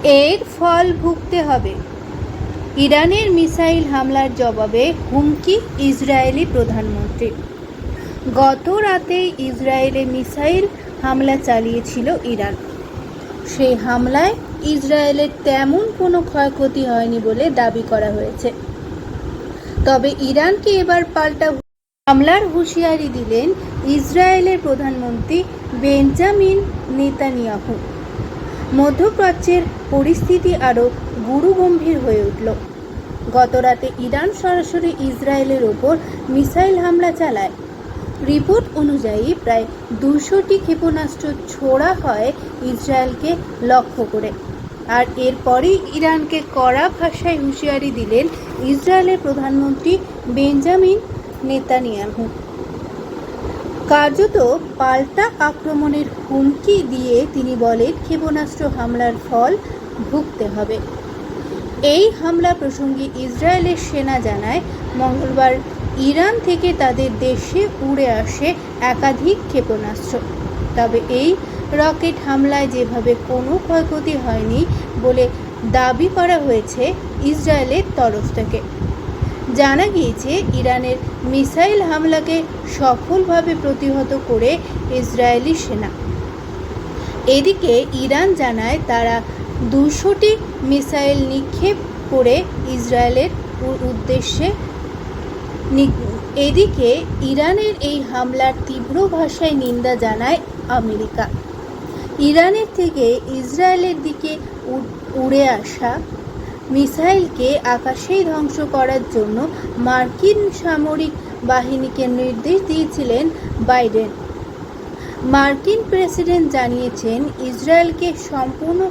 এর ফল ভুগতে হবে। ইরানের মিসাইল হামলার জবাবে হুমকি ইসরায়েলি প্রধানমন্ত্রীর। গত রাতে ইসরায়েলে মিসাইল হামলা চালিয়েছিল ইরান। সেই হামলায় ইসরায়েলের তেমন কোনো ক্ষয়ক্ষতি হয়নি বলে দাবি করা হয়েছে। তবে ইরানকে এবার পাল্টা হামলার হুঁশিয়ারি দিলেন ইসরায়েলের প্রধানমন্ত্রী বেঞ্জামিন নেতানিয়াহু। মধ্যপ্রাচ্যের পরিস্থিতি আরও গুরুগম্ভীর হয়ে উঠল। গতরাতে ইরান সরাসরি ইসরায়েলের ওপর মিসাইল হামলা চালায়। রিপোর্ট অনুযায়ী প্রায় 200টি ক্ষেপণাস্ত্র ছোড়া হয় ইসরায়েলকে লক্ষ্য করে। আর এরপরই ইরানকে কড়া ভাষায় হুঁশিয়ারি দিলেন ইসরায়েলের প্রধানমন্ত্রী বেঞ্জামিন নেতানিয়াহু। কার্যত পাল্টা আক্রমণের হুমকি দিয়ে তিনি বলেন, ক্ষেপণাস্ত্র হামলার ফল ভুগতে হবে। এই হামলা প্রসঙ্গে ইসরায়েলের সেনা জানায়, মঙ্গলবার ইরান থেকে তাদের দেশে উড়ে আসে একাধিক ক্ষেপণাস্ত্র। তবে এই রকেট হামলায় যেভাবে কোনো ক্ষয়ক্ষতি হয়নি বলে দাবি করা হয়েছে ইসরায়েলের তরফ থেকে। জানা গিয়েছে, ইরানের মিসাইল হামলাকে সফলভাবে প্রতিহত করে ইসরায়েলি সেনা। এদিকে ইরান জানায় তারা 200টি মিসাইল নিক্ষেপ করে ইসরায়েলের উদ্দেশ্যে। এদিকে ইরানের এই হামলার তীব্র ভাষায় নিন্দা জানায় আমেরিকা। ইরানের থেকে ইসরায়েলের দিকে উড়ে আসা মিসাইলকে আকাশেই ধ্বংস করার জন্য মার্কিন সামরিক বাহিনীকে নির্দেশ দিয়েছিলেন বাইডেন। মার্কিন প্রেসিডেন্ট জানিয়েছেন ইসরায়েলকে সম্পূর্ণ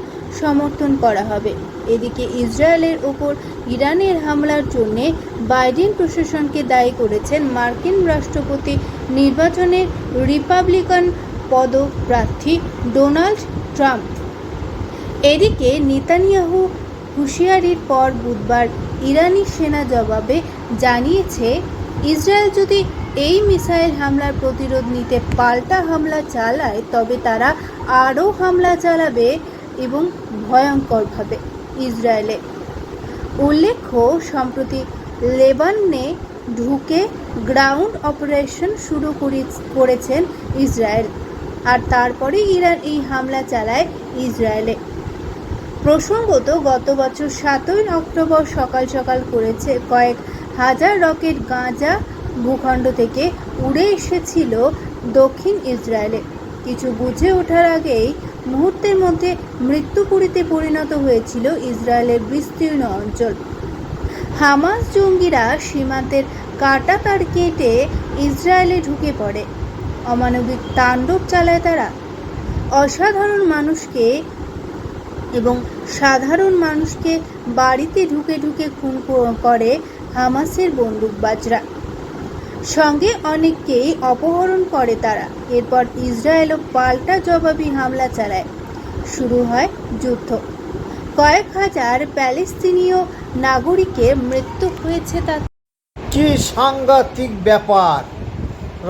সমর্থন করা হবে। এদিকে ইসরায়েলের ওপর ইরানের হামলার জন্য বাইডেন প্রশাসনকে দায়ী করেছেন মার্কিন রাষ্ট্রপতি নির্বাচনের রিপাবলিকান পদপ্রার্থী ডোনাল্ড ট্রাম্প। এদিকে নেতানিয়াহু হুঁশিয়ারির পর বুধবার ইরানি সেনা জবাবে জানিয়েছে, ইসরায়েল যদি এই মিসাইল হামলার প্রতিরোধ নিতে পাল্টা হামলা চালায় তবে তারা আরও হামলা চালাবে এবং ভয়ঙ্করভাবে। ইসরায়েলে উল্লেখ্য, সম্প্রতি লেবাননে ঢুকে গ্রাউন্ড অপারেশন শুরু করেছেন ইসরায়েল। আর তারপরে ইরান এই হামলা চালায় ইসরায়েলে। প্রসঙ্গত, গত বছর 7ই অক্টোবর সকাল সকাল করেছে কয়েক হাজার রকেট গাজা ভূখণ্ড থেকে উড়ে এসেছিল দক্ষিণ ইসরায়েলে। কিছু বুঝে ওঠার আগেই মুহূর্তের মধ্যে মৃত্যুপুরীতে পরিণত হয়েছিল ইসরায়েলের বিস্তীর্ণ অঞ্চল। হামাস জঙ্গিরা সীমান্তের কাঁটাতার কেটে ইসরায়েলে ঢুকে পড়ে। অমানবিক তাণ্ডব চালায় তারা। অসাধারণ মানুষকে এবং সাধারণ মানুষকে বাড়িতে ঢুকে ঢুকে খুন করে হামাসের বন্দুকবাজরা। সঙ্গে অনেককেই অপহরণ করে তারা। এরপর ইসরায়েলও পাল্টা জবাবি হামলা চালায়। শুরু হয় যুদ্ধ। কয়েক হাজার প্যালেস্তিনীয় নাগরিকের মৃত্যু হয়েছে। তা কি সাংঘাতিক ব্যাপার!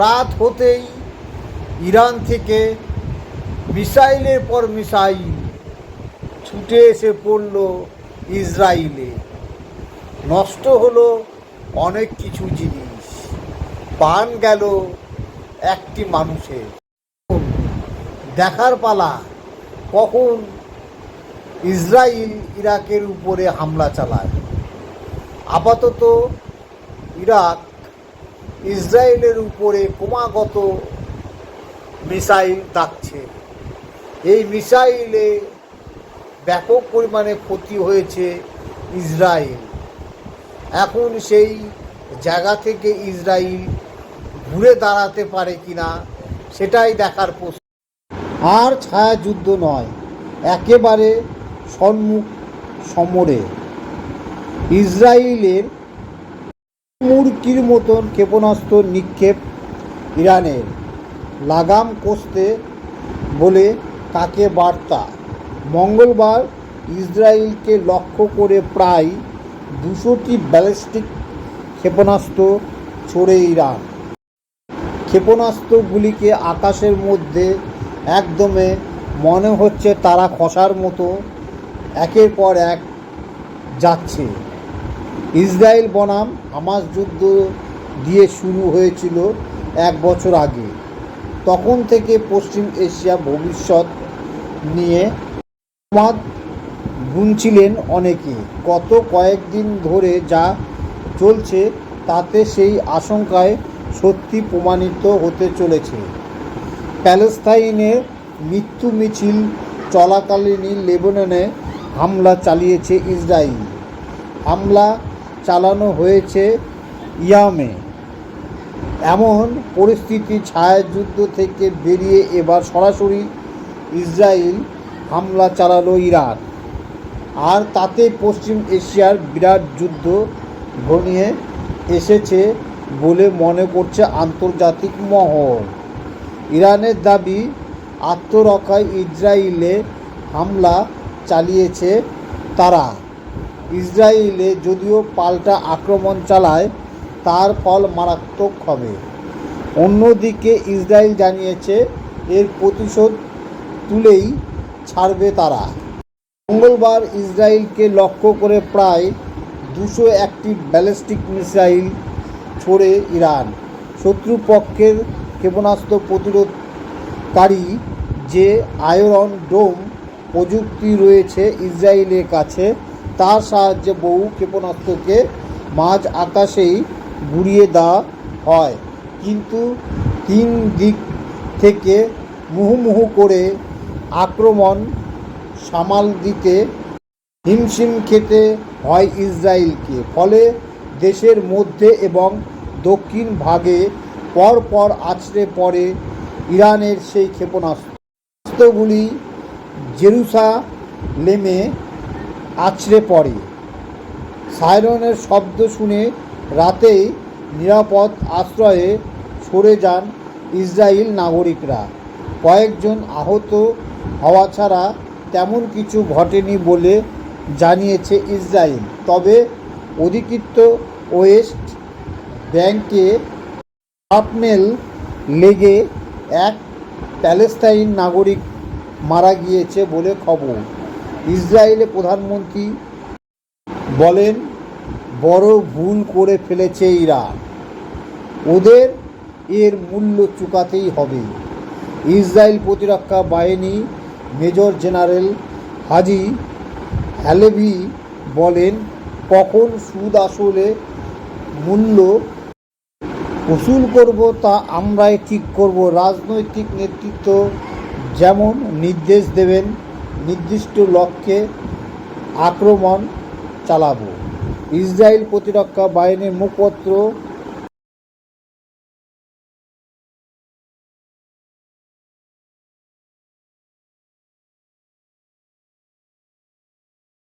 রাত হতেই ইরান থেকে মিসাইলের পর মিসাইল ছুটে এসে পড়ল ইসরায়েলে। নষ্ট হলো অনেক কিছু জিনিস, প্রাণ গেল একটি মানুষের। দেখার পালা কখন ইসরায়েল ইরাকের উপরে হামলা চালায়। আপাতত ইরাক ইসরায়েলের উপরে ক্রমাগত মিসাইল দাগছে। এই মিসাইলে ব্যাপক পরিমাণে ক্ষতি হয়েছে ইসরায়েল। এখন সেই জায়গা থেকে ইসরায়েল ঘুরে দাঁড়াতে পারে কিনা সেটাই দেখার প্রশ্ন। আর ছায়াযুদ্ধ নয়, একেবারে সম্মুখ সমরে ইসরায়েলের মুরগির মতন ক্ষেপণাস্ত্র নিক্ষেপ ইরানের লাগাম কষতে বলে কাকে বার্তা। মঙ্গলবার ইসরায়েলকে লক্ষ্য করে প্রায় 200টি ব্যালিস্টিক ক্ষেপণাস্ত্র ছোড়ে ইরান। ক্ষেপণাস্ত্রগুলিকে আকাশের মধ্যে একদমে মনে হচ্ছে তারা খসার মতো একের পর এক যাচ্ছে। ইসরায়েল বনাম হামাস যুদ্ধ দিয়ে শুরু হয়েছিল 1 বছর আগে। তখন থেকে পশ্চিম এশিয়া ভবিষ্যৎ নিয়ে মত গুনছিলেন অনেকে। গত কয়েকদিন ধরে যা চলছে তাতে সেই আশঙ্কায় সত্যি প্রমাণিত হতে চলেছে। প্যালেস্তাইনের মৃত্যু মিছিল চলাকালীনই লেবাননে হামলা চালিয়েছে ইসরায়েল। হামলা চালানো হয়েছে ইয়ামে। এমন পরিস্থিতি ছায়াযুদ্ধ থেকে বেরিয়ে এবার সরাসরি ইসরায়েল হামলা চালালো ইরান। আর তাতে পশ্চিম এশিয়ার বিরাট যুদ্ধ ঘনিয়ে এসেছে বলে মনে করছে আন্তর্জাতিক মহল। ইরানের দাবি, আত্মরক্ষায় ইসরায়েলে হামলা চালিয়েছে তারা। ইসরায়েলে যদিও পাল্টা আক্রমণ চালায়, তার ফল মারাত্মক হবে। অন্যদিকে ইসরায়েল জানিয়েছে এর প্রতিশোধ তুলেই ছাড়বে তারা। মঙ্গলবার ইসরায়েলকে লক্ষ্য করে প্রায় 201টি ব্যালিস্টিক মিসাইল ছোড়ে ইরান। শত্রুপক্ষের ক্ষেপণাস্ত্র প্রতিরোধকারী যে আয়রন ডোম প্রযুক্তি রয়েছে ইসরায়েলের কাছে, তার সাহায্যে বহু ক্ষেপণাস্ত্রকে মাঝ আকাশেই গুঁড়িয়ে দেওয়া হয়। কিন্তু 3 দিক থেকে মুহুর্মুহু করে আক্রমণ সামাল দিতে হিমশিম খেতে হয় ইসরায়েলকে। ফলে দেশের মধ্যে এবং দক্ষিণ ভাগে পরপর আছড়ে পড়ে ইরানের সেই ক্ষেপণাস্ত্রগুলি। জেরুসালেমে আছড়ে পড়ে। সাইরনের শব্দ শুনে রাতেই নিরাপদ আশ্রয়ে সরে যান ইসরায়েল নাগরিকরা। কয়েকজন আহত হওয়া ছাড়া তেমন কিছু ঘটেনি বলে জানিয়েছে ইসরায়েল। তবে অধিকৃত ওয়েস্ট ব্যাংকে শার্পনেল লেগে এক প্যালেস্তাইন নাগরিক মারা গিয়েছে বলে খবর। ইসরায়েলের প্রধানমন্ত্রী বলেন, বড় ভুল করে ফেলেছে ইরান, ওদের এর মূল্য চুকাতেই হবে। ইসরায়েল প্রতিরক্ষা বাহিনী মেজর জেনারেল হাজি হ্যালেভি বলেন, কখন সুদ আসলে মূল্য উসুল করব তা আমরাই ঠিক করব। রাজনৈতিক নেতৃত্ব যেমন নির্দেশ দেবেন, নির্দিষ্ট লক্ষ্যে আক্রমণ চালাবো। ইসরায়েল প্রতিরক্ষা বাহিনীর মুখপাত্র